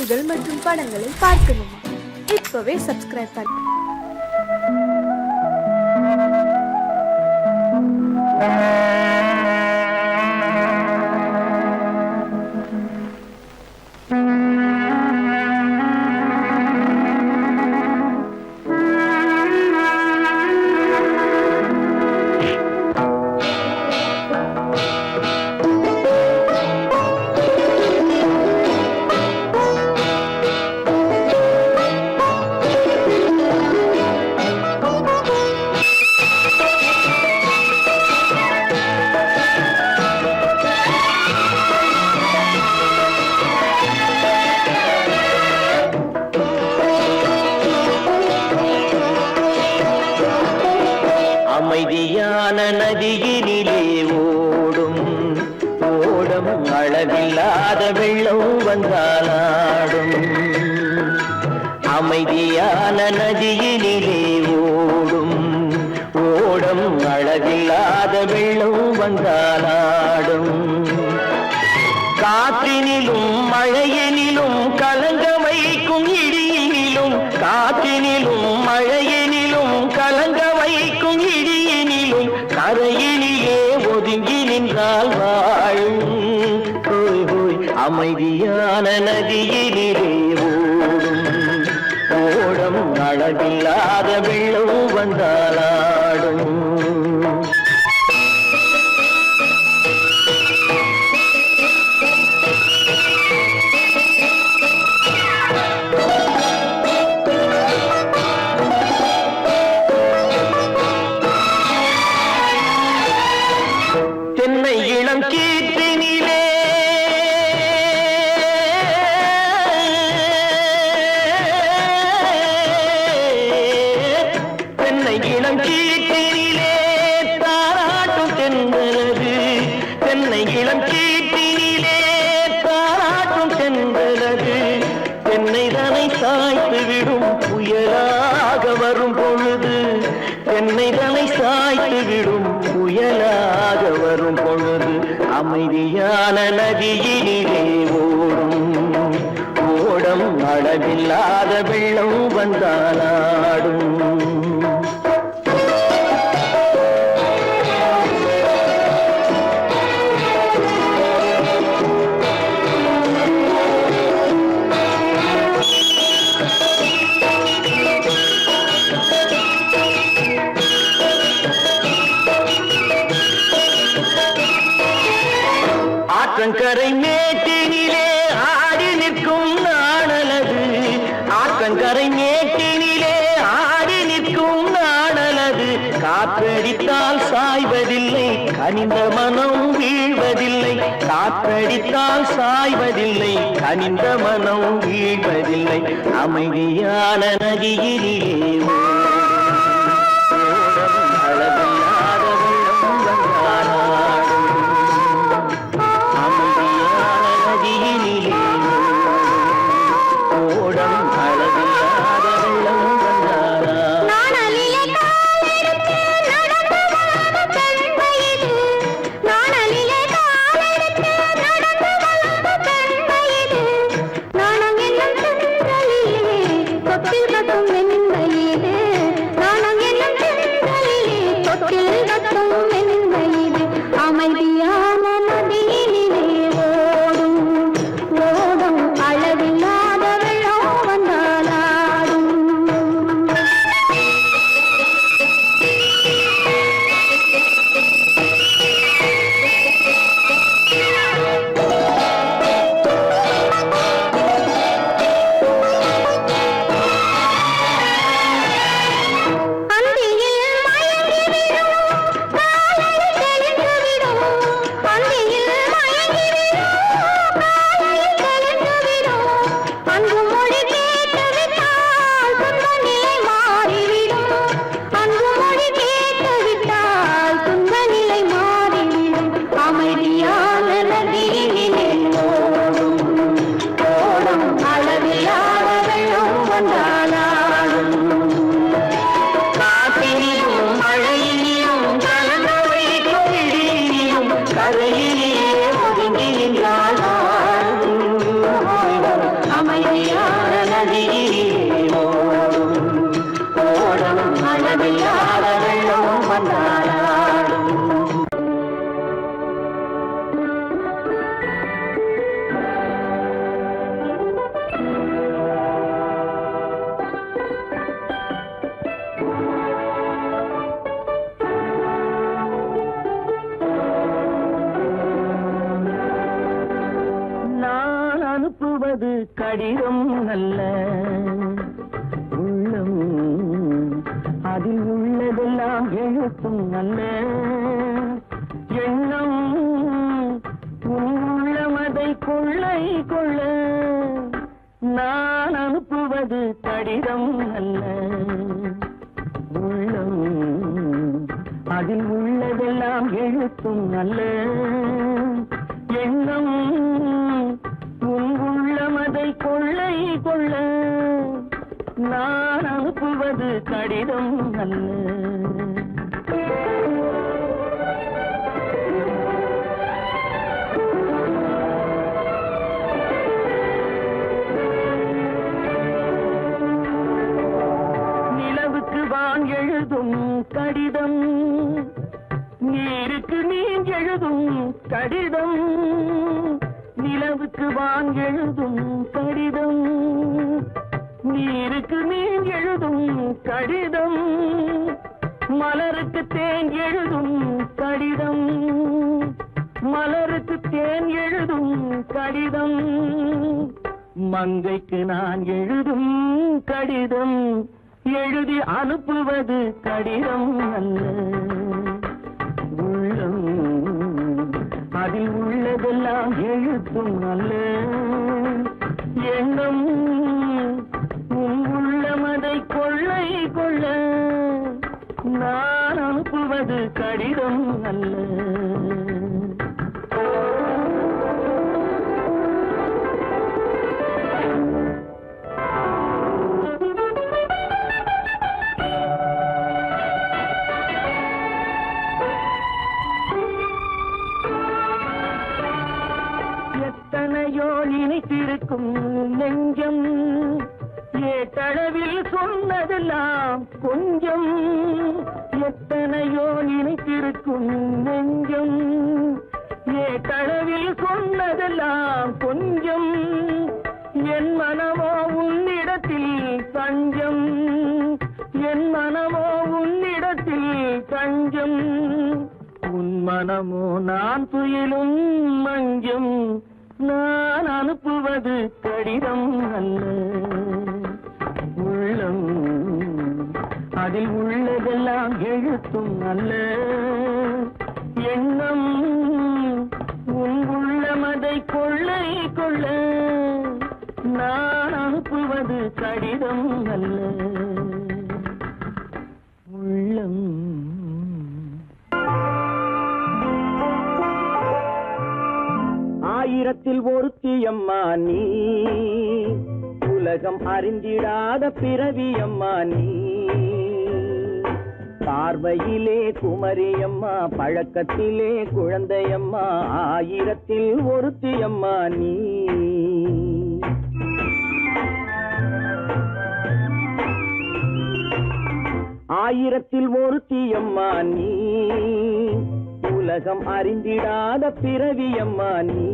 நிகழ்ச்சிகள் மற்றும் படங்களை பார்க்கணுமா? இப்பவே சப்ஸ்கிரைப் பண்ணுங்க. அமைதியான நதியினிலே ஓடும் ஓடம் அளவில்லாத வெள்ளம் வந்தாலாடும். அமைதியான நதியினிலே ஓடும் ஓடம் அளவில்லாத வெள்ளம் வந்தாலாடும். காற்றினிலும் மழையினிலும் கலங்க வைக்கும் இடியினிலும், காற்றினிலும் மழையினிலும் கலங்க வைக்கும் இடியினிலும் கரையினிலே ஒதுங்கி நின்றால் வாழும். ஹோய் ஹோய் அமைதியான நதியினிலே ஓடும் ஓடம் அளவில்லாத வெள்ளம் வந்தாலாடும். தென்னை இளம் கீற்றினிலே தென்னை இளம் கீற்றினிலே தாராட்டும் தென்றலது. தென்னை இளம் கீற்றினிலே தாராட்டும் தென்றலது. தென்னை தனை சாய்த்து விடும் புயலாக வரும் பொழுது, தென்னை தனை சாய்த்து விடும் புயலாக வரும் பொழுது அமைதியான நதியினிலே ஓடும் ஓடம் அளவில்லாத வெள்ளம் வந்தாலாடும். ஆற்றங்கரை மேட்டினிலே ஆடி நிற்கும் நாணலது. ஆற்றங்கரை மேட்டினிலே ஆடி நிற்கும் நாணலது. காற்றடித்தால் சாய்வதில்லை, கனிந்த மனம் வீழ்வதில்லை. காற்றடித்தால் சாய்வதில்லை, கனிந்த மனம் வீழ்வதில்லை. அமைதியான நதியினிலே கரையிலே ஒதுங்கி நின்றாள் அமைதி நதியிலே ஓடும் ஓடும் அளவில்லாத வெள்ளம் வந்தாடும். அனுப்புவது கடிதம் அல்ல உள்ளம், அதில் உள்ளதெல்லாம் எழுத்தும் அல்ல எண்ணம். உள்ளமதை கொள்ளை கொள்ள நான் அனுப்புவது கடிதம் அல்ல உள்ளம், அதில் உள்ளதெல்லாம் எழுத்தும் அல்ல எண்ணம். உள்ளமதை கொள்ளை கொள்ள நான் அனுப்புவது கடிதம் அல்ல. நிலவுக்கு வான் எழுதும் கடிதம், நீருக்கு நீர் எழுதும் கடிதம். நிலவுக்கு வான் எழுதும் கடிதம், நீருக்கு நீர் எழுதும் கடிதம். மலருக்கு தேன் எழுதும் கடிதம், மலருக்கு தேன் எழுதும் கடிதம். மங்கைக்கு நான் எழுதும் கடிதம், எழுதி அனுப்புவது கடிதம் அல்ல உள்ளம், அதில் உள்ளதெல்லாம் எழுத்தும் அல்ல எண்ணம். உள்ளமதை கொள்ளை கொள்ள நான் அனுப்புவது கடிதம் அல்ல. எத்தனையோ நினைத்திருக்கும் நெஞ்சம், ஏட்டளவில் சொன்னதெல்லாம் கொஞ்சம். எத்தனையோ நினைத்திருக்கும் நெஞ்சம், ஏட்டளவில் சொன்னதெல்லாம் கொஞ்சம். என் மனமோ உன்னிடத்தில் தஞ்சம், என் மனமோ உன்னிடத்தில் தஞ்சம். உன் மனமோ நான் துயிலும் மஞ்சம், நான் அனுப்புவது கடிதம் அல்ல உள்ளம், அதில் உள்ளதெல்லாம் எழுத்தும் அல்ல எண்ணம். உன் உள்ளமதை கொள்ளை கொள்ள நான் அனுப்புவது கடிதம் அல்ல உள்ளம். ஆயிரத்தில் ஒருத்தியம்மா நீ, உலகம் அறிந்திடாத பிறவியம்மா நீ. பார்வையிலே குமரியம்மா, பழக்கத்திலே குழந்தையம்மா, ஆயிரத்தில் ஒருத்தியம்மா நீ. ஆயிரத்தில் ஒருத்தியம்மா நீ, உலகம் அறிந்திடாத பிறவியம்மா நீ.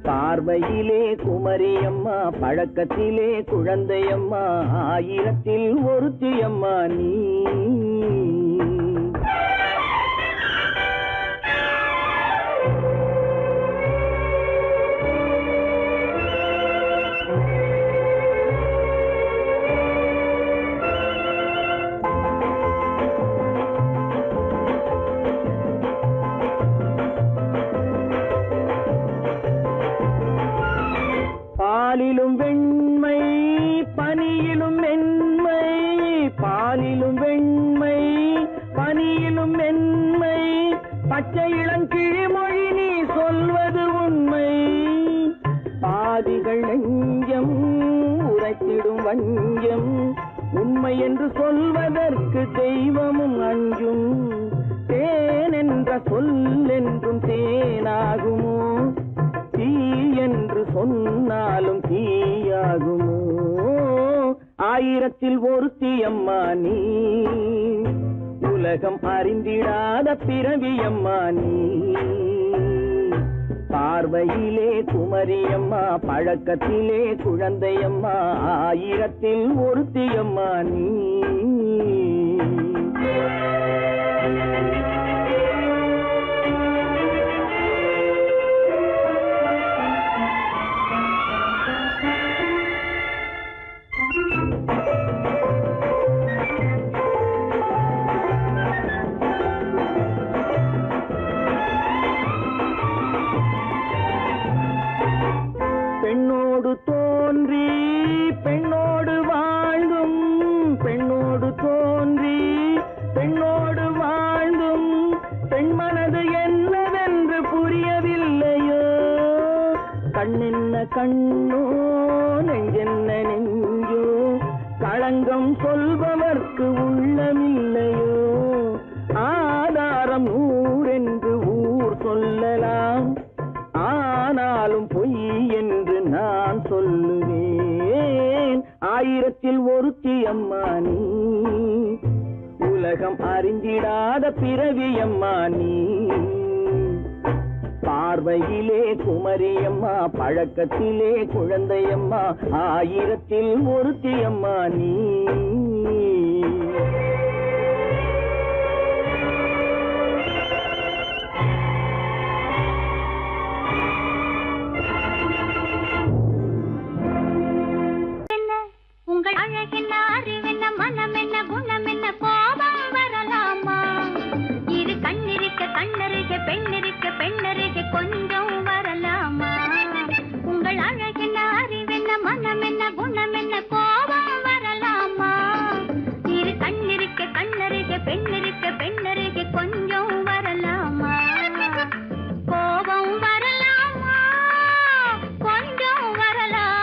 பார்வையிலே குமரியம்மா, பழக்கத்திலே குழந்தையம்மா, ஆயிரத்தில் ஒருத்தியம்மா நீ. பாலிலும் வெண்மை பனியிலும் மென்மை, பாலிலும் வெண்மை பனியிலும் மென்மை, பச்சை இளங்கிழிமொழி நீ சொல்வது உண்மை. பாதிகள் நெஞ்சம் உரைத்திடும் வஞ்சம், உண்மை என்று சொல்வதற்கு தெய்வமும் அஞ்சும். தேன் என்ற சொல் என்றும் தேனாகுமோ, தீ என்று சொன்னாலும் தீயாகுமோ? ஆயிரத்தில் ஒருத்தி அம்மா நீ, உலகம் அறிந்திடாத பிறவியம்மா நீ. பார்வையிலே குமரியம்மா, பழக்கத்திலே குழந்தையம்மா, ஆயிரத்தில் ஒருத்தியம்மா நீ. பெண்ணோடு தோன்றி பெண்ணோடு வாழ்ந்தும், பெண்ணோடு தோன்றி பெண்ணோடு வாழ்ந்தும், பெண் மனது என்னவென்று புரியவில்லையோ? கண்ணென்ன கண்ணோ, நெஞ்சென்ன நெஞ்சோ, களங்கம் சொல்பவர்க்கு உள்ளமில்லையோ? ஆதாரம் நூறென்று ஊர் சொல்லலாம், ஆனாலும் பொய் என்று நான் சொல்லுவேன். ஆயிரத்தில் ஒருத்தி அம்மா நீ, உலகம் அறிந்திடாத பிறவியம்மா நீ. பார்வையிலே குமரியம்மா, பழக்கத்திலே குழந்தையம்மா, ஆயிரத்தில் ஒருத்தி அம்மா நீ. உங்கள் அழகென்ன, அறிவென்ன, மனமென்ன, குணமென்ன, கோபம் வரலாமா? இரு கண்ணிருக்க கண்ணருக, பெண்ணிருக்க பெண்ணருக, கொஞ்சம் வரலாமா? உங்கள் அழகென்ன, அறிவென்ன, மனமென்ன, குணமென்ன, கோபம் வரலாமா? இரு கண்ணிருக்க கண்ணருக, பெண்ணிருக்க பெண்ணருக, கொஞ்சம் வரலாமா? கோபம் வரலாமா? கொஞ்சம் வரலாமா?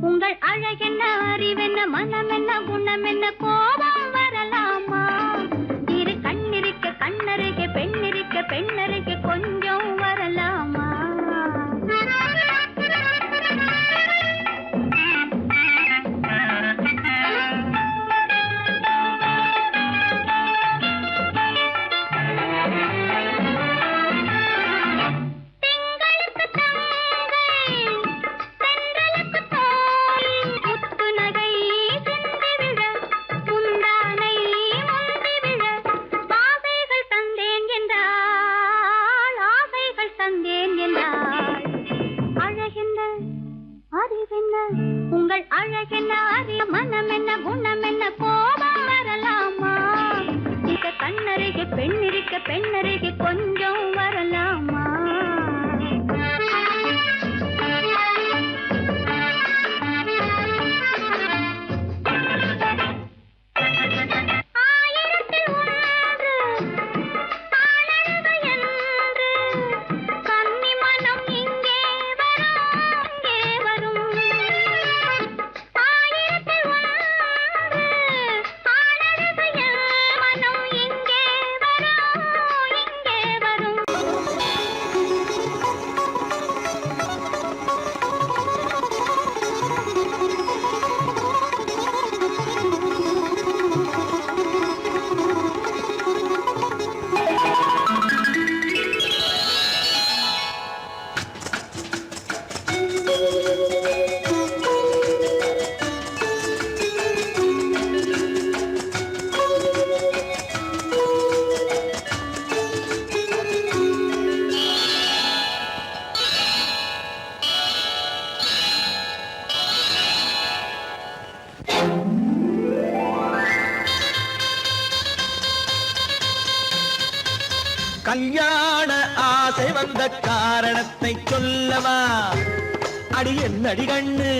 உங்கள் அழகென்ன, அறிவென்ன, மனமென்ன, குணமென்ன, கோபம் வரலாமா? இரு கண்ணிருக்க கண்ணருக, பெண்ணிருக்க பெண்ணருக, கொஞ்சம் வரலாமா? உங்கள் அழகென்ன, அறிய, மனமென்ன, குணமென்ன, கோபம் வரலாமா? இத கண்ணருக பெண்ணிருக்க பெண்ணருக, கொஞ்சம் வரலாமா? வரும் வந்த காரணத்தை சொல்லவா? அடி என்னடி கண்ணு,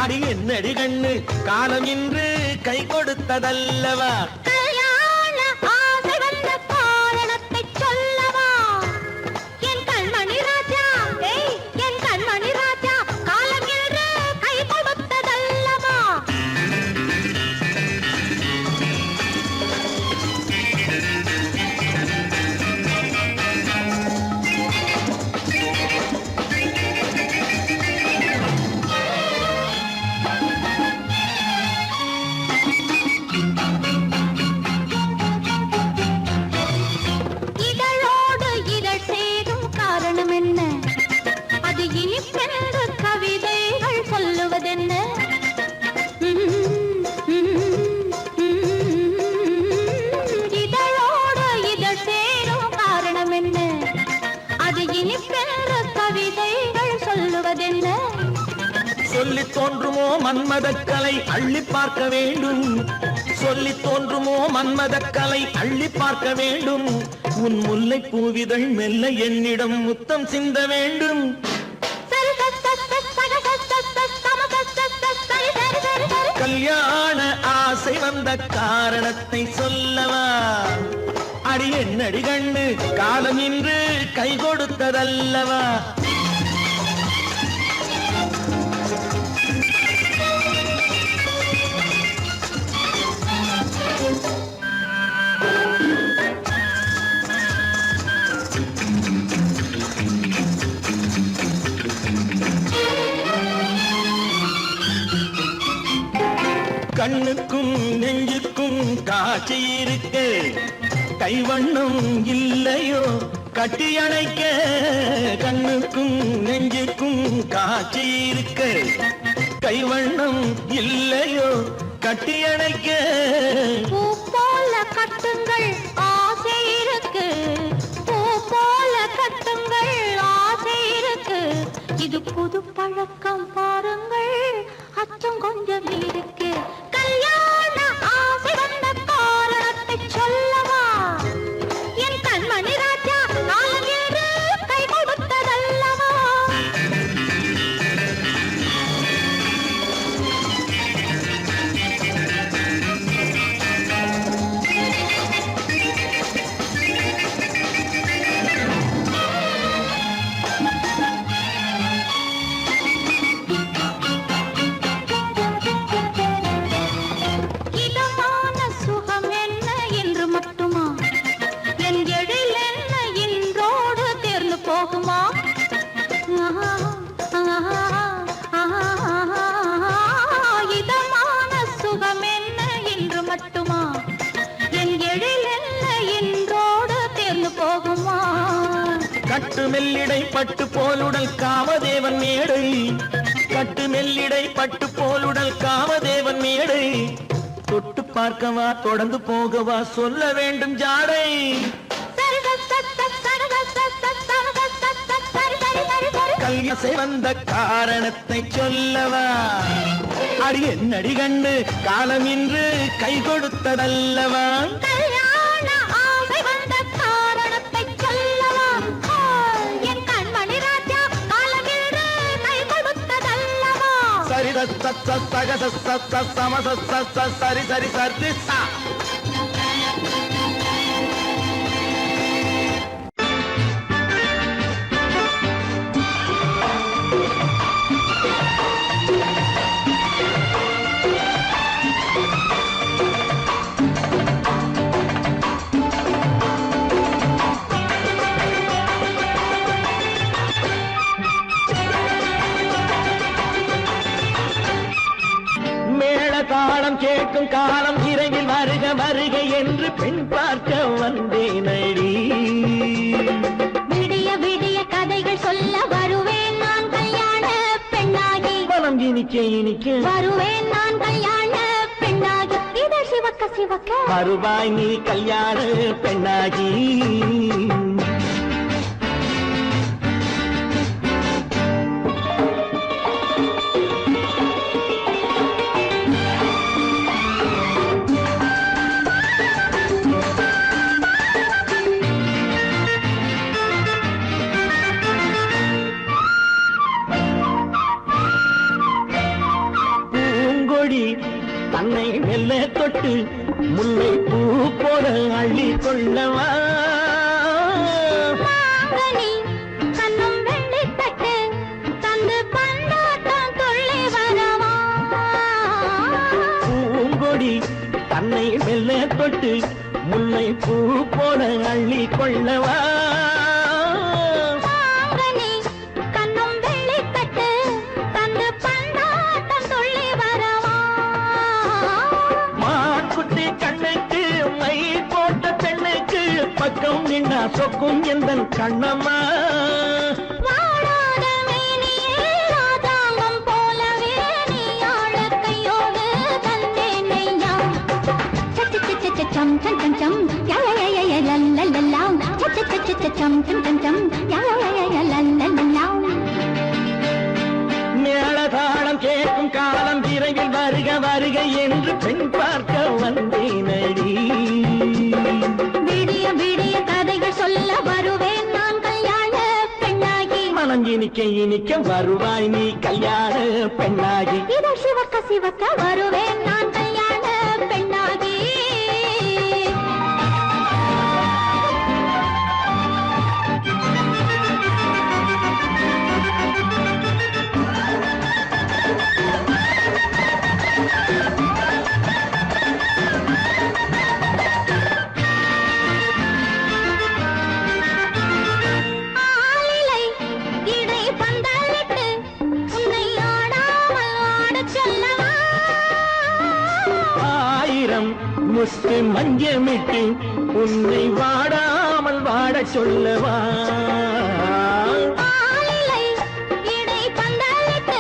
அடி என்னடி கண்ணு, காலம் இன்று கை கொடுத்ததல்லவா? கல்யாண ஆசை வந்த காரணத்தை சொல்லவா? என் கண்மணி ராஜா, என் கண்மணி ராஜா, காலம் இன்று கை கொடுத்ததல்லவா? இதழோடு இதழ் சேரும் காரணம் என்ன? அது இனிப்பென்று கவிதைகள் சொல்லுவதென்ன? இதழோடு இதழ் சேரும் காரணம் என்ன? அது இனிப்பென்று கவிதைகள் சொல்லுவதென்ன? சொல்லி தோன்றுமோ மன்மதக்கலை அள்ளி பார்க்க வேண்டும், சொல்லி தோன்றுமோ மன்மதக்கலை அள்ளி பார்க்க வேண்டும். உன் முல்லை பூவிதழ் மெல்ல என்னிடம் முத்தம் சிந்த வேண்டும். கல்யாண ஆசை வந்த காரணத்தை சொல்லவா? அடி என்னடி கண்ணு, காலம் இன்று கை கொடுத்ததல்லவா? கண்ணுக்கும் நெஞ்சுக்கும் காட்சி இருக்கு, கைவண்ணம் இல்லையோ கட்டி அணைக்க? கண்ணுக்கும் நெஞ்சுக்கும் காட்சி இருக்கு, கைவண்ணம் இல்லையோ கட்டி அணைக்க? பூ போல கட்டுங்கள் ஆசை இருக்கு, பூ போல கட்டுங்கள் ஆசை இருக்கு. இது புது பழக்கம் பாருங்கள், அச்சம் கொஞ்சம் இருக்கு. கல்யாண ஆசை வந்த காரணத்தை சொல்லவா? என் கண்மணி ராஜா, காலம் இன்று கை கொடுத்ததல்லவா? இதமான சுகம் என்ன என்று மட்டுமா? என் எழில் என்ன இன்றோடு தேர்ந்து போகுமா? இதமான சுகம் என்ன என்று மட்டுமா? என் எழில் என்ன இன்றோடு தேர்ந்து போகுமா? கட்டு மெல்லிடை பட்டு போலுடல் காமதேவன் மேடை, கட்டு மெல்லிடை பட்டு போலுடல் காமதேவன் மேடை. தொட்டு பார்க்கவா தொடர்ந்து போகவா சொல்ல வேண்டும் ஜாடை? கல்யாணம் வந்த காரணத்தை சொல்லவா? அடி என்னடி கண்டு, காலம் இன்று கை கொடுத்ததல்லவா? கல்யாண ஆசை வந்த காரணத்தை சொல்லவா? என் கண்மணி ராஜா, காலம் இன்று கை கொடுத்ததல்லவா? சரி சக சம சரி சரி சரி சா. தாளம் கேட்கும் காலம் இறையில் வருக வருக என்று பெண் பார்க்க வந்தேனடி. விடிய விடிய கதைகள் சொல்ல வருவேன் நான் கல்யாண பெண்ணாகி, மனம் இனிக்க இனிக்க வருவேன் நான் கல்யாண பெண்ணாகி. இதழ் சிவக்க சிவக்க வருவாய் நீ கல்யாண பெண்ணாகி. தன்னை மெல்ல தொட்டு முல்லை பூ போல அள்ளி கொள்ளவா கண்ணும் வெள்ளி தட்டு தந்து பந்தாட்டம் துள்ளி வரவா பூங்கொடி தன்னை மெல்ல தொட்டு முல்லை பூ போல அள்ளி கொள்ளவா கண்ணும் வெள்ளி தட்டு தந்து பந்தாட்டம் துள்ளி வரவா மாக்குட்டி கண்ணுக்கு மை போட்ட பெண்ணுக்கு பக்கம் நின்னா சொக்கும் எந்தன் கண்ணம்மா வாடாத மேனியே ராதாங்கம் போலவே நீ ஆழ கையோடு தந்தேனையா சம் சம் சம் சம் யா யா யா யா லல்லல்லா சம் சம் சம் சம் யா யா யா லல்லல்லா மேளதாளம் கேட்கும் காலம் விரைவில் வருக வருக என்று பெண் பார்க்க வந்தேனடி விடிய விடிய கதைகள் சொல்ல வருவேன் நான் கல்யாண பெண்ணாகி மனம் இனிக்க இனிக்க வருவாய் நீ கல்யாண பெண்ணாகி இதோ சிவக்க சிவக்க வருவேன் நான் கல்யாண பெண்ணாகி ஆலிலை இடை பந்தலிட்டு உன்னை ஆடாமல் ஆடச் சொல்லவா ஆயிரம் முத்து மஞ்சமிட்டு உன்னை வாடாமல் வாடச் சொல்லவா ஆலிலை இடை பந்தலிட்டு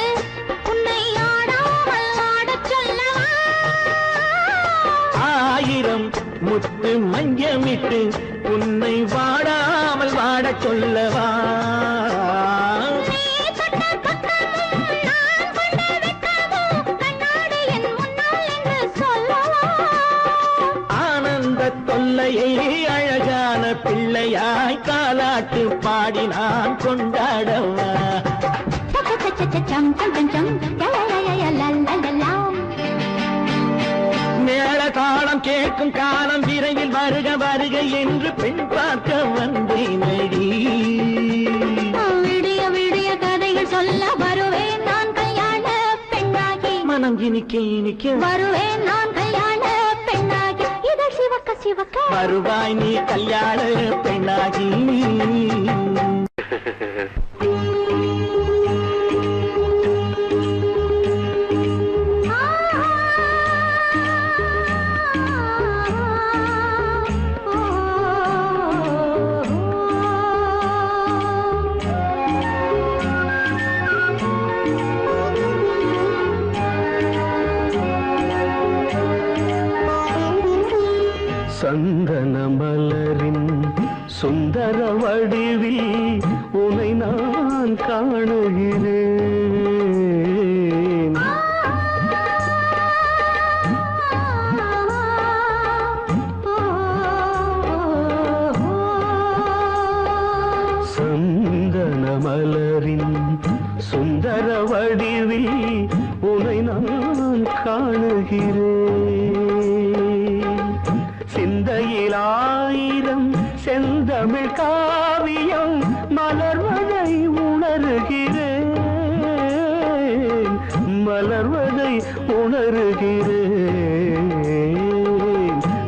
உன்னை ஆடாமல் ஆடச் சொல்லவா ஆயிரம் முத்து மஞ்சமிட்டு உன்னை வாடாமல் வாடச் சொல்லவா நீ தொட்ட பக்கமும் நான் கொண்ட வெட்கமும் கண்ணாடி என் முன்னால் என்று சொல்லவா ஆனந்த தொல்லையை அழகான பிள்ளையாய் காலாட்டு பாடி நான் கொண்டாடவா சம் சம் சம் சம் யா யா யா லல்லல்லா மேளதாளம் கேட்கும் காலம் விரைவில் வருக வருக என்று பெண் பார்க்க வந்தேனடி விடிய விடிய கதைகள் சொல்ல வருவேன் நான் கல்யாண பெண்ணாகி மனம் இனிக்க இனிக்க வருவேன் நான் கல்யாண பெண்ணாகி இதழ் சிவக்க சிவக்க வருவாய் நீ கல்யாண பெண்ணாகி சந்தன மலரின் சுந்தர வடிவில் உனை நான் காணுகிறேன் சந்தன மலரின் சுந்தர வடிவில் உனை நான் காணுகிறேன் சிந்தையில் ஆயிரம் செந்தமிழ் காவியம் மலர்வதை உணர்கிறேன் மலர்வதை உணர்கிறேன்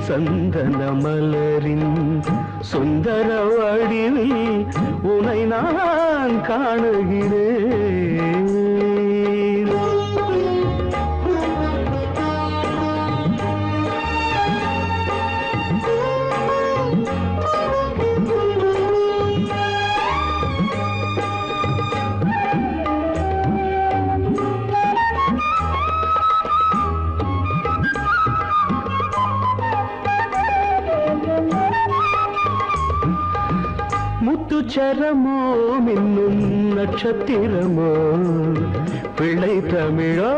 சந்தன மலரின் சுந்தர வடிவில் உனை நான் காணுகிறேன் முத்துச்சரமோ மின்னும் நட்சத்திரமோ பிள்ளை தமிழோ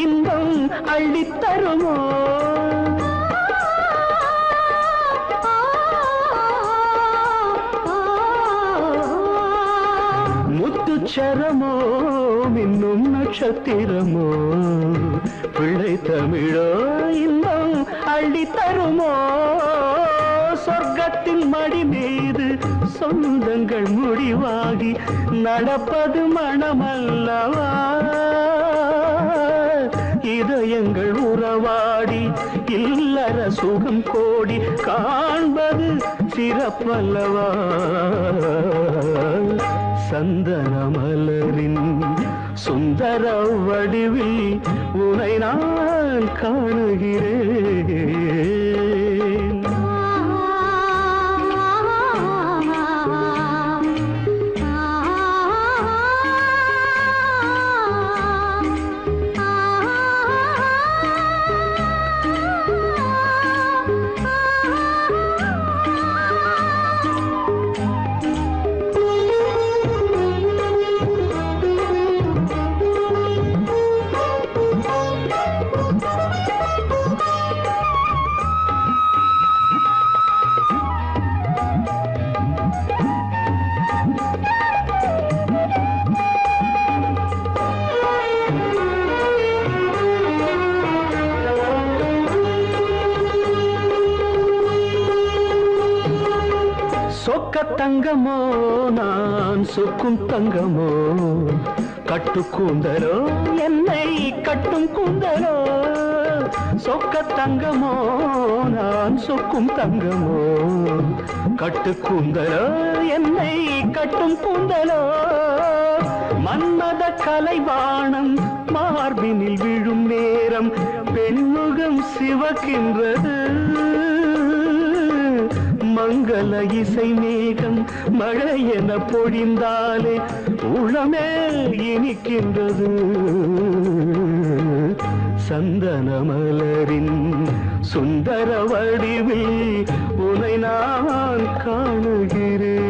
இன்பம் அள்ளித்தருமோ முத்துச்சரமோ மின்னும் நட்சத்திரமோ பிள்ளை தமிழோ இன்பம் அள்ளி தருமோ சொர்க்கத்தின் மடி மீது சொந்தங்கள் முடிவாகி நடப்பது மனமல்லவா இதயங்கள் உறவாடி இல்லற சுகம் கோடி காண்பது சிறப்பல்லவா சந்தன மலரின் சுந்தர வடிவில் உனை நான் காணுகிறேன் சொக்க தங்கமோ நான் சொக்கும் தங்கமோ கட்டு கூந்தலோ என்னை கட்டும் கூந்தலோ சொக்க தங்கமோ நான் சொக்கும் தங்கமோ கட்டு கூந்தலோ என்னை கட்டும் கூந்தலோ மன்மத கலைவாணம் மார்பினில் விழும் நேரம் பெண்முகம் சிவக்கின்றது மங்கள இசை மேகம் மழை என பொழிந்தாலே உளமே இனிக்கின்றது சந்தன மலரின் சுந்தர வடிவில் உனை நான் காணுகிறேன்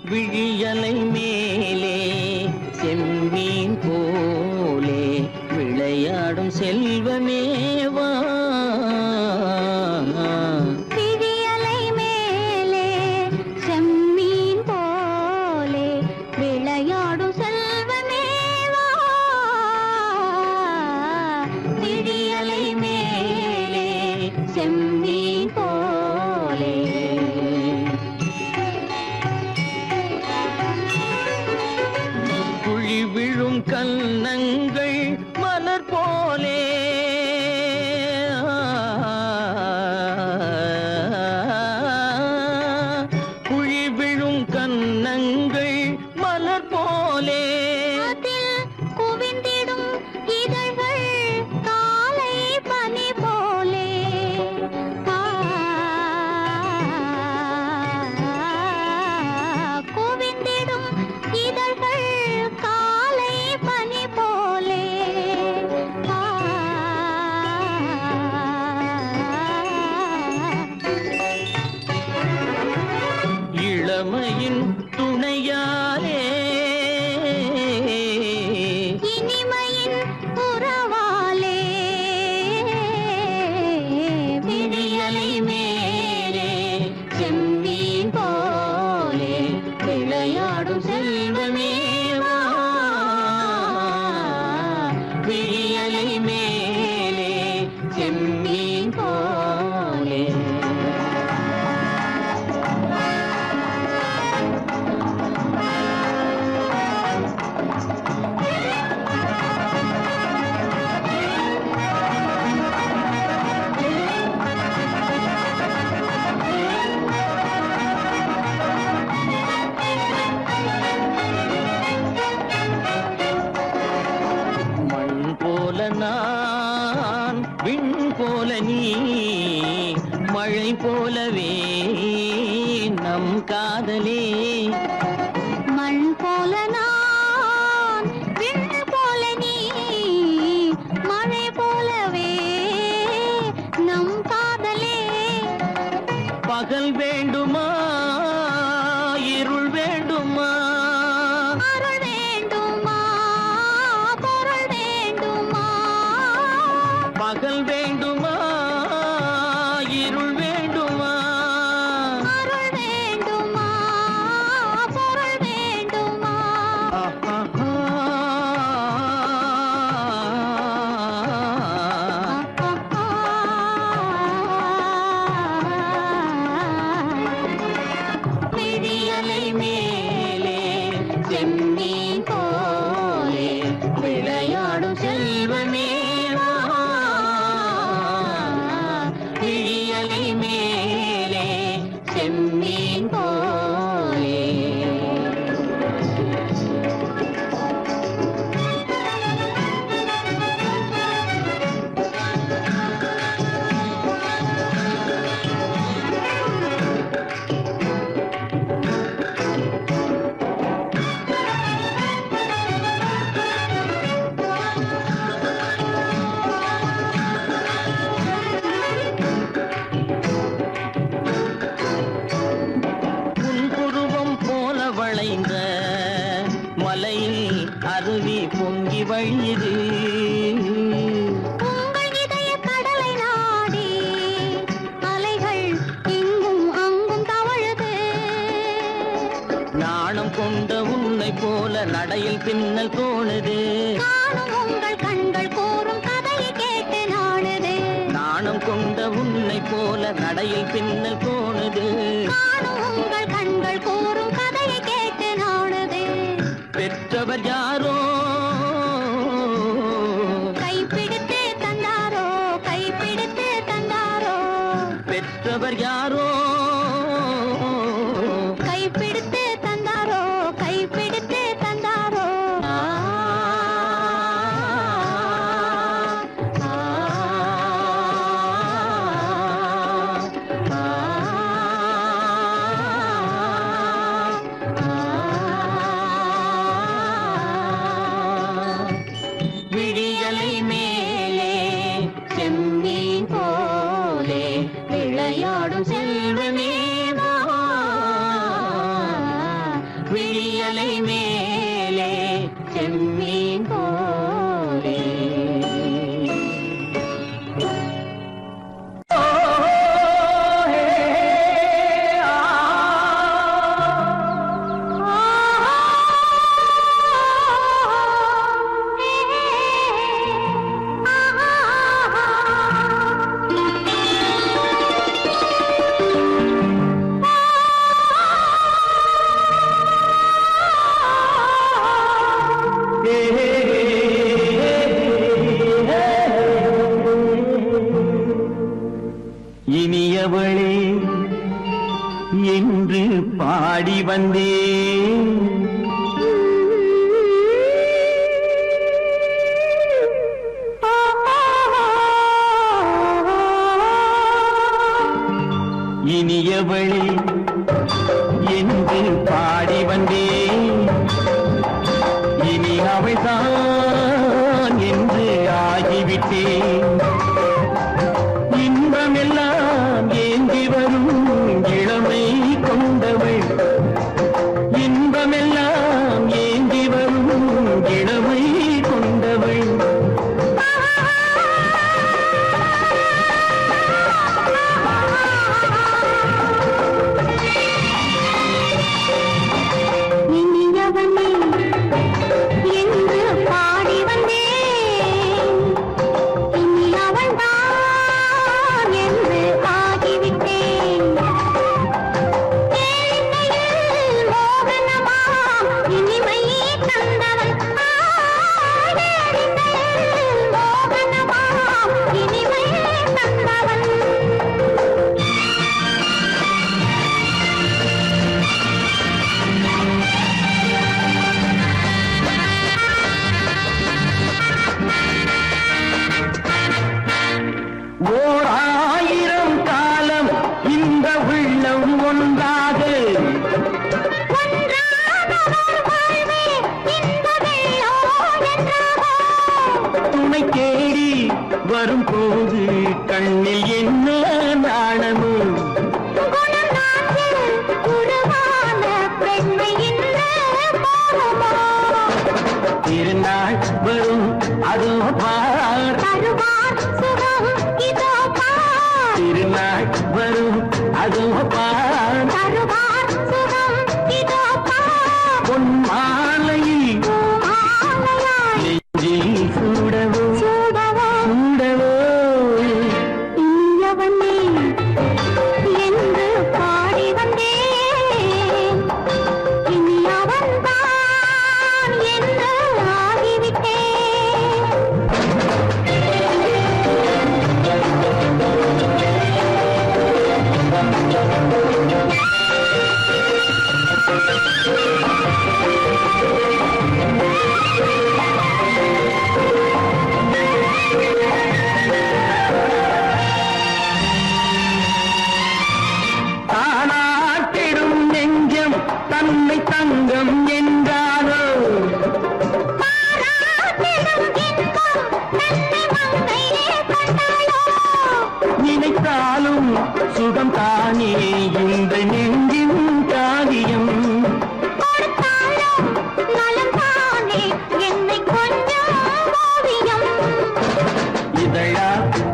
விழியலை மேலே செம்மீன் போலே விளையாடும் செல்வமேவா விழியலை மேலே செம்மீன் போலே விளையாடும் செல்வமேவா விழியலை மேலே செம்மீன் போலே குழி விழும் கன்னங்கள் மலர் போலே குழி விழும் கன்னங்கள் மலர் போலே அதில் குவிந்திடும் இதழ்கள் காலை பனி போலே குவிந்திடும் இதழ்கள் காலை பனி போலே இளமையின் துணையாலே இனிமையின் உறவாலே விழியலை மேலே செம்மீன் போலே விளையாடும் செல்வமேவா விழியலை மேலே செம்மீன் போலே காதலே மண் போல நான் விண் போல நீ மழை போலவே நம் காதலே பகல் வேண்டுமா இருள் வேண்டுமா அருள் வேண்டுமா பொருள் வேண்டுமா பகல் வேண்டுமா இருள் வேண்டுமா அருள் வேண்டுமா பொருள் வேண்டுமா விடியலை மேலே செம்மீன் போலே விளையாடும் செல்வமே வா. விடியலை மேலே செம்மீன் போலே புன்புருவம் போல வளைந்த மலையில் அருவி பொங்கி வழியுது உங்கள் இதய கடலை நாடி அலைகள் இங்கும் அங்கும் தவழுது நாணம் கொண்ட உன்னை போல நடையில் பின்னல் தோணுது காணும் உங்கள் கண்கள் கூறும் கதையை கேட்டு நாடுது நாணம் கொண்ட உன்னை போல நடையில் பின்னல் தோணுது காணும் உங்கள் கண்கள் கூறும் கதையை கேட்டு நாடுது பெற்றவர் யாரோ கைப்பிடித்து தந்தாரோ கைப்பிடித்து தந்தாரோ பெற்றவர் யாரோ கைப்பிடித்து தந்தாரோ கைப்பிடித்து தந்தாரோ ஆ, ஆ, ஆ, விடியலை மேலே செம்மீன் போலே விளையாடும் செல்வமே வா. விடியலை மேலே செம்மீன் போலே இனியவளே என்று பாடி வந்தேன் இனியவளே என்று பாடி வந்தேன் இனி அவள்தான் என்று ஆகிவிட்டேன் இன்பமெல்லாம் ஏந்தி வரும் இளமை கொண்டவள் இன்பமெல்லாம் ஏந்தி வரும் இளமை கொண்டவள் இனியவனே என்று பாடி வந்தேன் இனி அவள்தான் என்று ஆகிவிட்டேன் கேளிக்கையில் மோகனமாய் வரும்போது கண்ணில் என்ன நாணமோ திருநாள் வரும் அதோ பார் திருநாள் வரும் அதோ பார் பொன் மாலையில் நெஞ்சில் சூடவோ சூடவோ என்று பாடி வந்தேன் இனி அவன்தான் என்று ஆகிவிட்டேன் தானாட்டிடும் நெஞ்சம் தன்னை தங்கம் என்றாரோ நினைத்தாலும் சுகம் தானே இந்த நெஞ்சின் காரியம் இதழா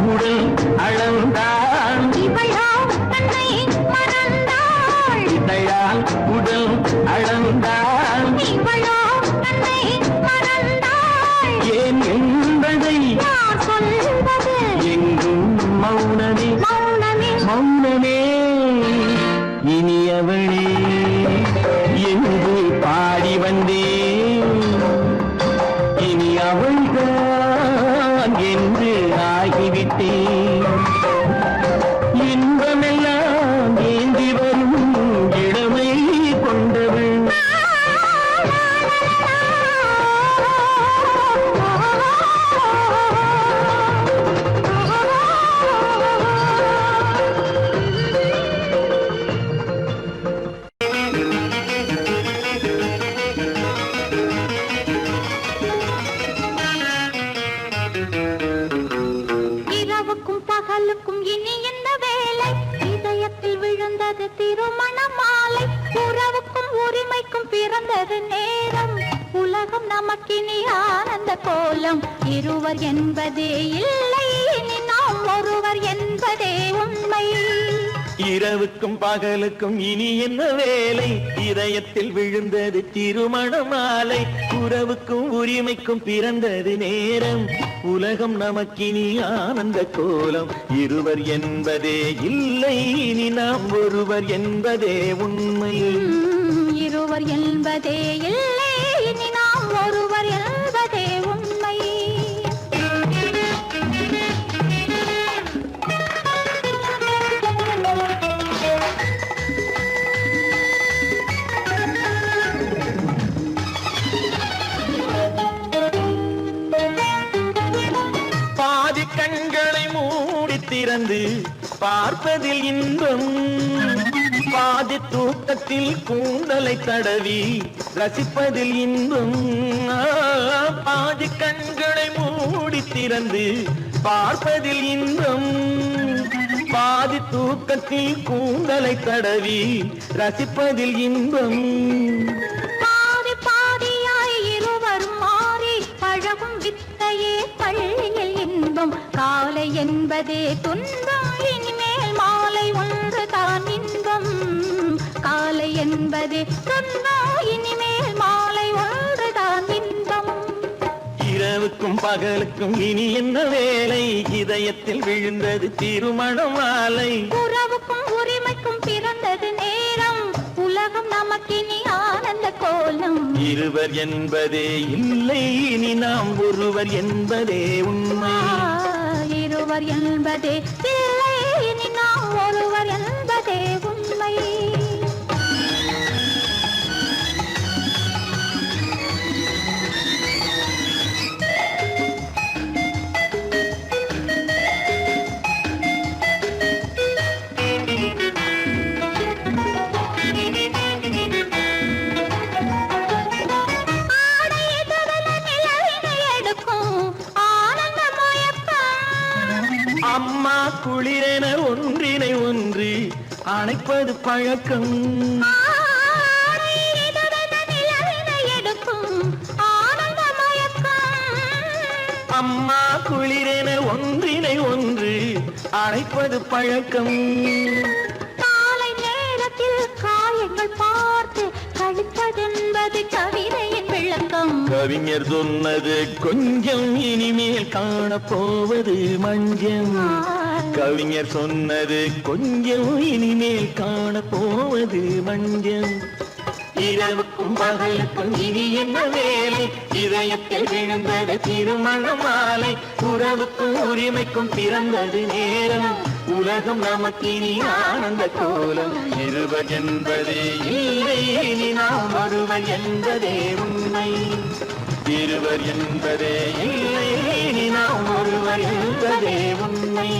உடல் அளந்தான் இதழால் உடல் அளந்தான் ஏன் என்பதை எங்கும் மௌனமே மௌனமே இனியவளே என்று பாடி வந்தேன் இனி அவள்தான் என்று ஆகிவிட்டேன் இன்பமெல்லாம் ஏந்தி வரும் இளமை கொண்டவள் இரவுக்கும் பகலுக்கும் இனி என்ன வேலை இதயத்தில் விழுந்தது திருமண மாலை உறவுக்கும் உரிமைக்கும் பிறந்தது நேரம் உலகம் நமக்கினி ஆனந்த கோலம் இருவர் என்பதே இல்லை இனி நாம் ஒருவர் என்பதே உண்மை இரவுக்கும் பகலுக்கும் இனி என்ன வேலை இதயத்தில் விழுந்தது திருமண மாலை உறவுக்கும் உரிமைக்கும் பிறந்தது நேரம் உலகம் நமக்கினி ஆனந்த கோலம் இருவர் என்பதே இல்லை இனி நாம் ஒருவர் என்பதே உண்மை இருவர் என்பதே இல்லை இனி நாம் ஒருவர் என்பதே உண்மை பாதி கண்களை மூடி திறந்து பார்ப்பதில் இன்பம் பாதி தூக்கத்தில் கூந்தலை தடவி ரசிப்பதில் இன்பம் பாதி கண்களை மூடி திறந்து பார்ப்பதில் இன்பம் பாதி தூக்கத்தில் கூந்தலை தடவி ரசிப்பதில் இன்பம் பாதி பாதியாய் இருவரும் மாறி பழகும் வித்தையே பள்ளியில் இன்பம் காலை என்பதே துன்பம் இனிமேல் மாலை ஒன்று தான் இன்பம் காலை என்பதே துன்பம் இனிமேல் மாலை ஒன்று தான் இன்பம் இரவுக்கும் பகலுக்கும் இனி என்ன வேலை இதயத்தில் விழுந்தது திருமண மாலை உறவுக்கும் உரிமைக்கும் பிறந்தது நேரம் உலகம் நமக்கினி ஆனந்த கோலம் இருவர் என்பதே இல்லை இனி நாம் ஒருவர் என்பதே உண்மை இருவர் என்பதே இல்லை இனி நாம் ஒருவர் என்பதே உண்மை ஆடை எதிரில நிலவினை எடுக்கும் ஆனந்த மயக்கம் அணைப்பது பழக்கம். ஆடை இதுவென நிலவினை எடுக்கும் ஆனந்த மயக்கம். அம்மா குளிரென ஒன்றினை ஒன்று அணைப்பது பழக்கம். காலை நேரத்தில் காயங்கள் பார்த்து கழிப்பதென்பது கவிதையின் விளக்கம். கவிஞர் சொன்னது கொஞ்சம், இனிமேல் காணப்போவது மஞ்சம். கவிஞர் சொன்னது கொஞ்சம், இனிமேல் காணப்போவது மஞ்சம். இரவுக்கும் பகலுக்கும் இனி என்ன வேலை, இதயத்தில் விழுந்தது திருமண மாலை. உறவுக்கும் உரிமைக்கும் பிறந்தது நேரம், உலகம் நமக்கினி ஆனந்த கோலம். இருவர் என்பதே இல்லை, இனி நாம் ஒருவர் என்பதே உண்மை. இருவர் என்பதே இல்லை, இனி நாம் ஒருவர் என்பதே உண்மை.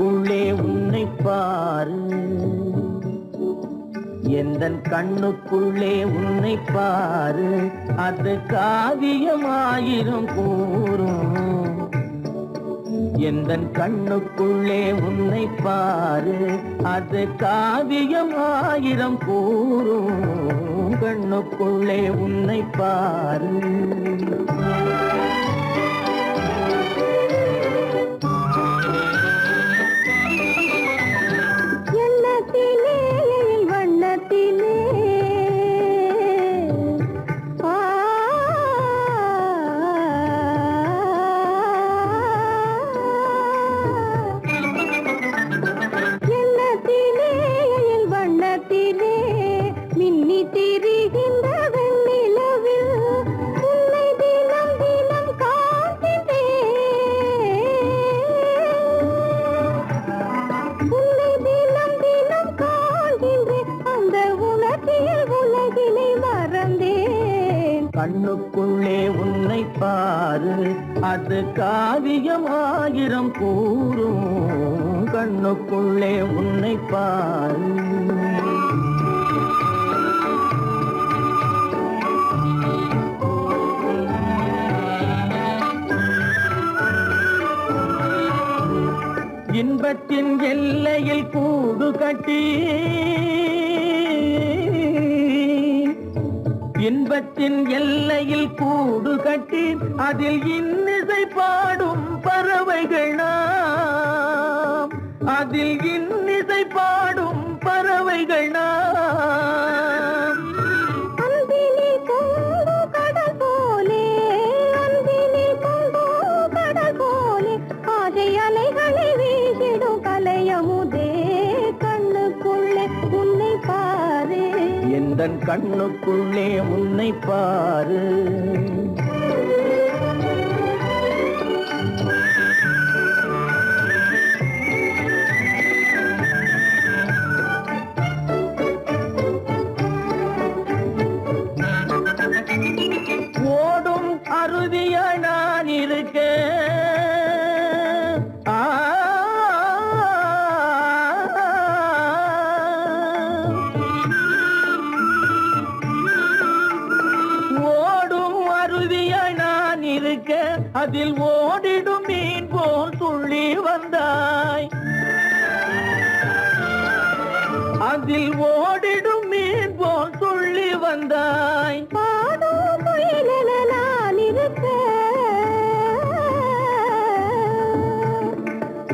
உள்ளே உன்னை பாரு, எந்தன் கண்ணுக்குள்ளே உன்னை பாரு, அது காவியமாயிரம் கூறும். எந்தன் கண்ணுக்குள்ளே உன்னை பாரு, அது காவியமாயிரம் கூறும். கண்ணுக்குள்ளே உன்னை பாரு. கண்ணுக்குள்ளே உன்னை பாரு, அது காவியமாயிரம் கூறும். கண்ணுக்குள்ளே உன்னை பாரு. இன்பத்தின் எல்லையில் கூடு கட்டி, இன்பத்தின் எல்லையில் கூடு கட்டி, அதில் இன்னிசை பாடும் பறவைகள் நாம். அதில் இன்னிசை பாடும் பறவைகள் நாம். அன்பிலே பொங்கு கடல் போலே, அன்பிலே பொங்கு கடல் போலே, ஆசை அலைகளை வீசிடும் கலையமுதே. கண்ணுக்குள்ளே உன்னை பாரு, எந்தன் கண்ணுக்குள்ளே உன்னை பாரு. ஓடும் அருவிய நான் இருக்க, அதில் ஓடிடும் மீன் போல் துள்ளி வந்தாய். அதில் ஓடிடும் மீன் போல் துள்ளி வந்தாய். பாடும் முயலென நான் இருக்க,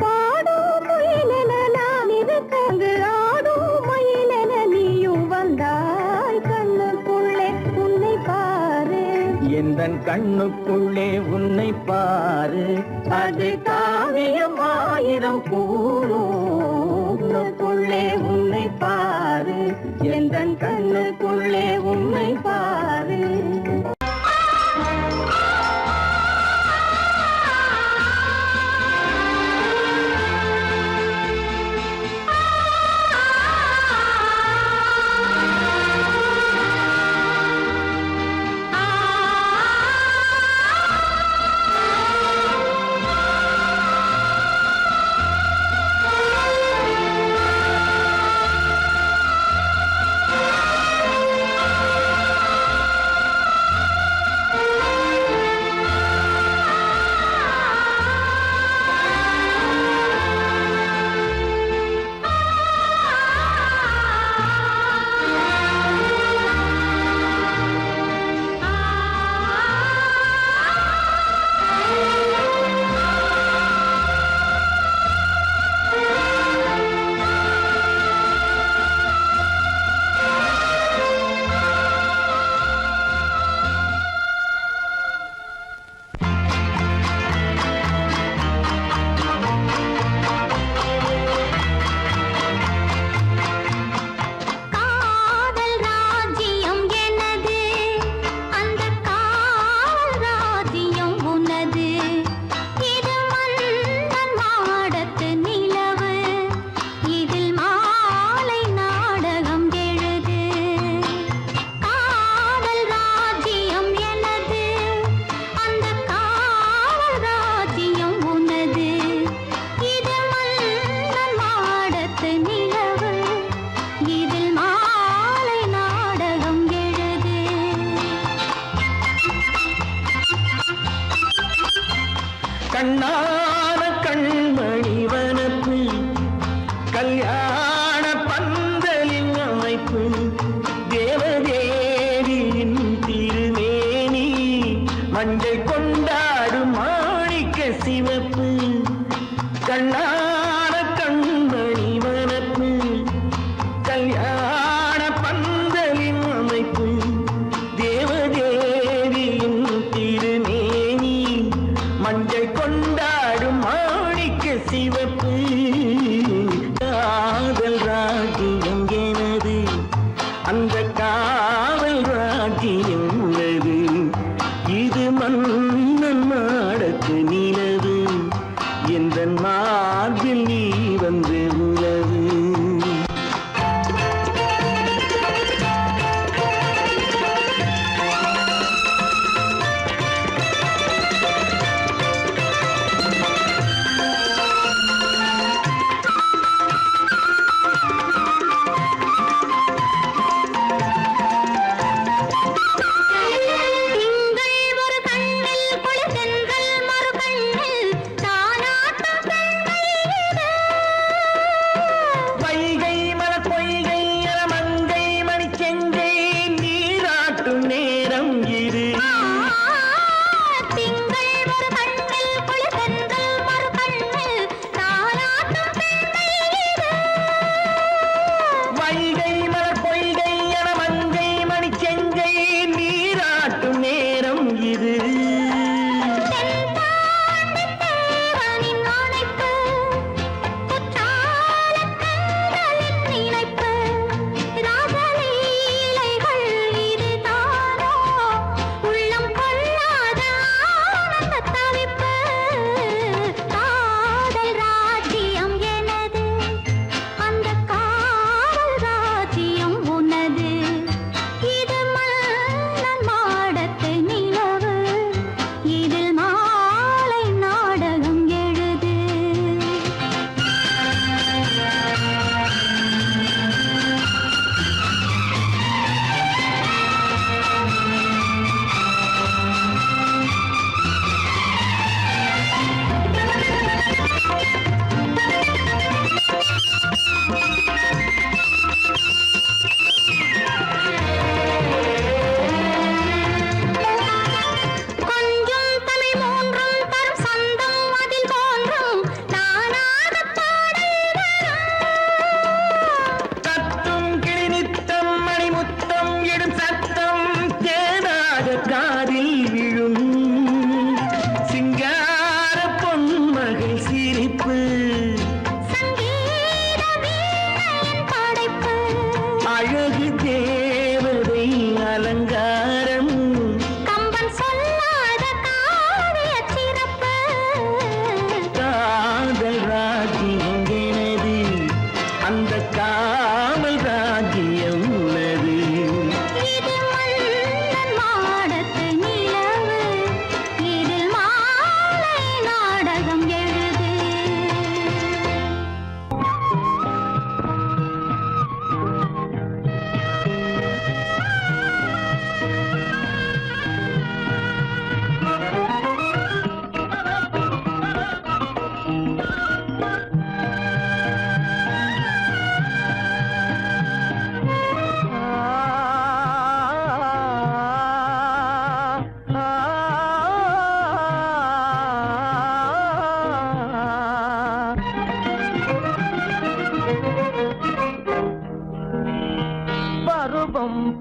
பாடும் முயலென நான் இருக்க, அங்கு ஆடும் மயிலென நீயும் வந்தாய். கண்ணுக்குள்ளே உன்னை பாரு, எந்தன் கண்ணுக்குள்ளே உன்னை பாரு, அது காவியம் ஆயிரம் கூறுக்குள்ளே உன்னை பாரு. எந்தன் கண்ணுக்குள்ளே உன்னை பாரு. கண்ணான கண்மணி வனப்பு கல்யாண பந்தலின் அமைப்பு தேவதேவியின் திருமேனி மஞ்சள் கொண்டாடும் மாணிக்க சிவப்பு காதல் ராஜ்யம் எனது அந்த காவல் ராஜ்யம் உள்ளது இது மன்னன் மாடத்து நிலவு எந்த மார்பில் நீ வந்து உலவு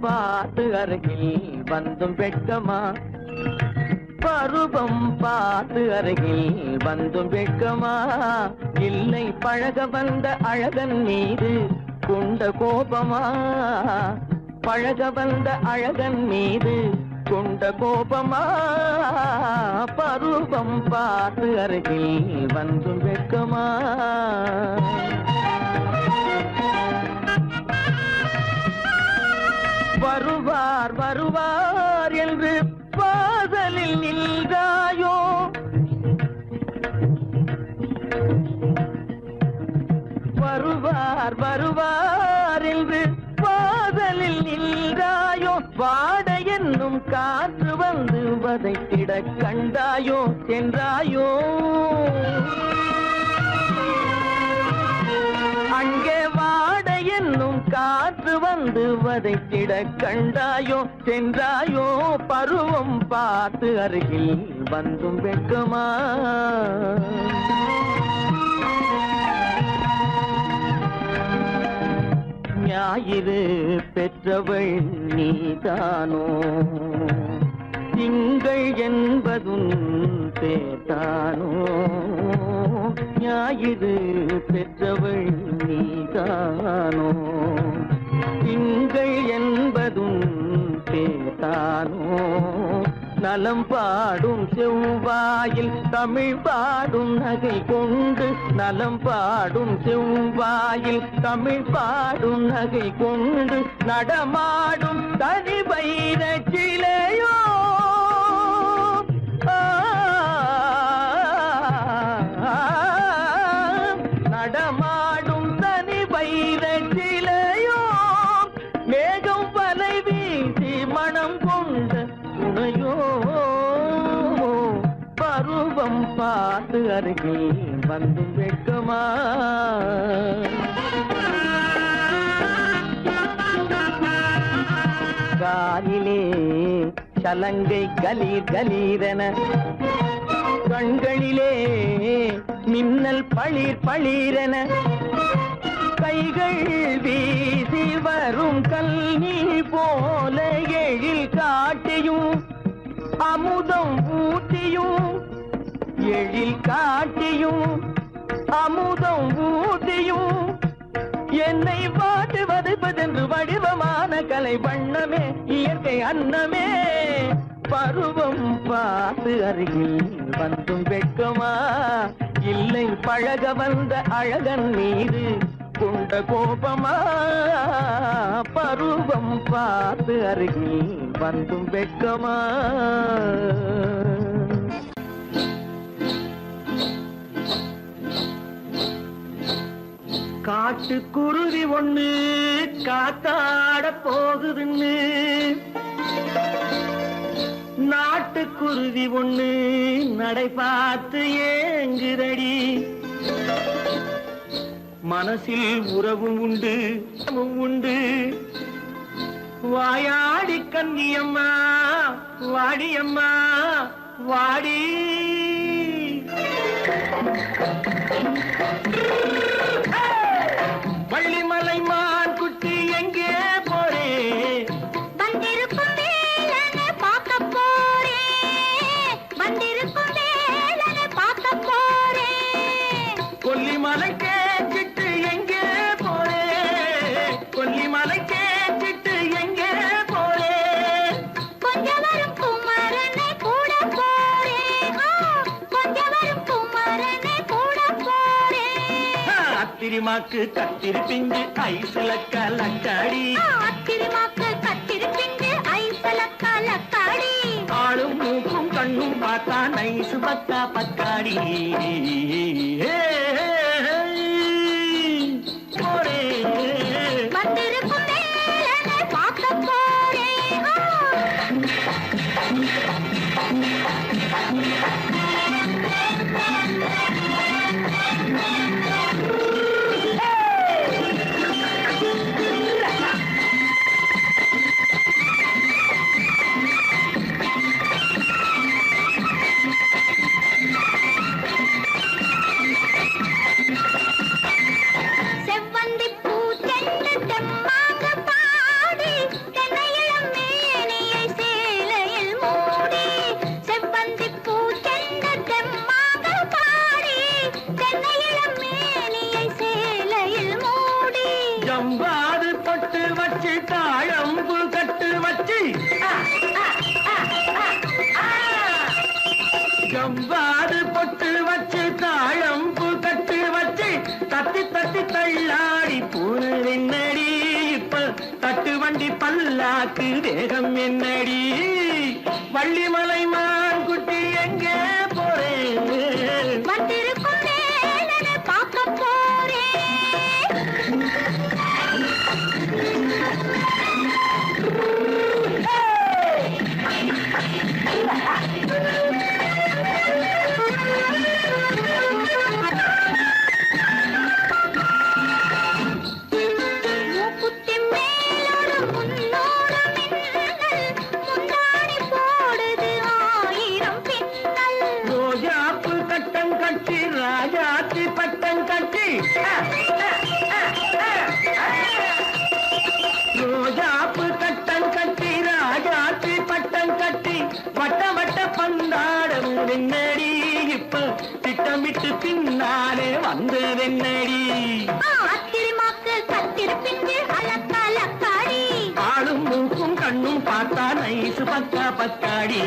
பார்த்து அருகில் வந்தும் வெட்கமா பருவம் பார்த்து அருகில் வந்தும் வெட்கமா இல்லை பழக வந்த அழகன் மீது கொண்ட கோபமா பழக வந்த அழகன் மீது கொண்ட கோபமா பருவம் பார்த்து அருகில் வந்தும் வெட்கமா வருவார் வருவார் என்று வாசலில் நின்றாயோ வருவார் வருவார் என்று வாசலில் நின்றாயோ வாட என்னும் காற்று வந்து வதைத்திட கண்டாயோ சென்றாயோ அங்கே வாட என்னும் காற்று வந்து வதைத்திட கண்டாயோ சென்றாயோ பருவம் பார்த்து அருகில் வந்தும் வெட்கமா ஞாயிறு பெற்றவள் நீதானோ திங்கள் என்பதும் பேதானோ ஞாயிறு பெற்றவள் நீதானோ திங்கள் என்பதும் பேதானோ நலம் பாடும் செவ்வாயில் தமிழ் பாடும் நகை கொண்டு நலம் பாடும் செவ்வாயில் தமிழ் பாடும் நகை கொண்டு நடமாடும் தனி வைர சிலையோ நடமாடும் தனி வைர சிலையோ மேகம் வலை வீசி மனம் கொண்ட துணையோ பருவம் பார்த்து அருகில் வந்து வெட்கமா காலிலே சலங்கை கலீர் கலீரென கண்களிலே மின்னல் பளிர் பளிரென கைகள் வீசி வரும் கல்வி போல எழில் காட்டியும் அமுதம் ஊட்டியும் எழில் காட்டியும் அமுதம் ஊட்டியும் என்னை பாட்டு வதைப்பதென்று வடிவமான கலை வண்ணமே இயற்கை அன்னமே பருவம் பார்த்து அருகில் வந்தும் வெட்கமா இல்லை பழக வந்த அழகன் மீது கொண்ட கோபமா பருவம் பார்த்து அருகில் வந்தும் வெட்கமா காட்டு குருவி ஒண்ணு காத்தாட போகுதுன்னு நாட்டுக்குருவி ஒண்ணு நடை பார்த்து ஏங்குதடி மனசில் உறவும் உண்டு உண்டு வாயாடி கன்னியம்மா வாடியம்மா வாடி வள்ளிமலை மான் குட்டி எங்கே போறே வந்திருக்கும் வேலனை பார்க்க போறேன் வந்திருக்கும் வேலனை பார்க்க போறேன் கொல்லிமலை கேச்சிட்டு எங்கே போறே கொல்லிமலை கேச்சிட்டு எங்கே போறே கொஞ்சம் வரும் குமரனை கூட போறேன் கொஞ்சம் வரும் குமரனை கூட போறேன் அத்திரிமாக்கு கத்திரி பிஞ்சு ஐசுல கலக்காடி அத்திரிமாக்கு கத்திரி பிஞ்சு ஐசல கலக்காடி ஆளும் மூக்கும் கண்ணும் பார்த்தா நைசு பக்கா பக்காடி போரே வந்திருக்கும் வேலனை பார்க்க போறேன் செவ்வந்தி பூச்செண்டு தெம்மாக பாடி தென்னையிளம் மேனியை சேலையில் மூடி செவ்வந்தி பூச்செண்டு தெம்மாக பாடி தென்னையிளம் மேனியை சேலையில் மூடி ஜம்பாது பொட்டு வச்சு தாழம்பு கட்டு வச்சு ஜம்பாது பொட்டு வச்சு தாழம்பு கட்டு வச்சு தட்டி தட்டி தள்ளாடி பூரு என்னடி இப்ப தட்டு வண்டி பல்லாக்கு வேகம் என்னடி வள்ளிமலை மான் குட்டி எங்கே போறேன் வந்திருக்கும் வேலனை பார்க்க போறேன் மூக்குத்தி மேலோடு முன்னோடு மின்னல் முந்தாடி போடுது ஆயிரம் பின்னல் ரோஜாப்பு கட்டம் கட்டி ராஜாத்தி பட்டம் கட்டி பின்னாலே வந்ததென்னடி அத்திரிமாக்கு கத்திருப்பின்று அலக்காடி ஆளும் மூக்கும் கண்ணும் பார்த்தா நைசு பக்கா பக்காடி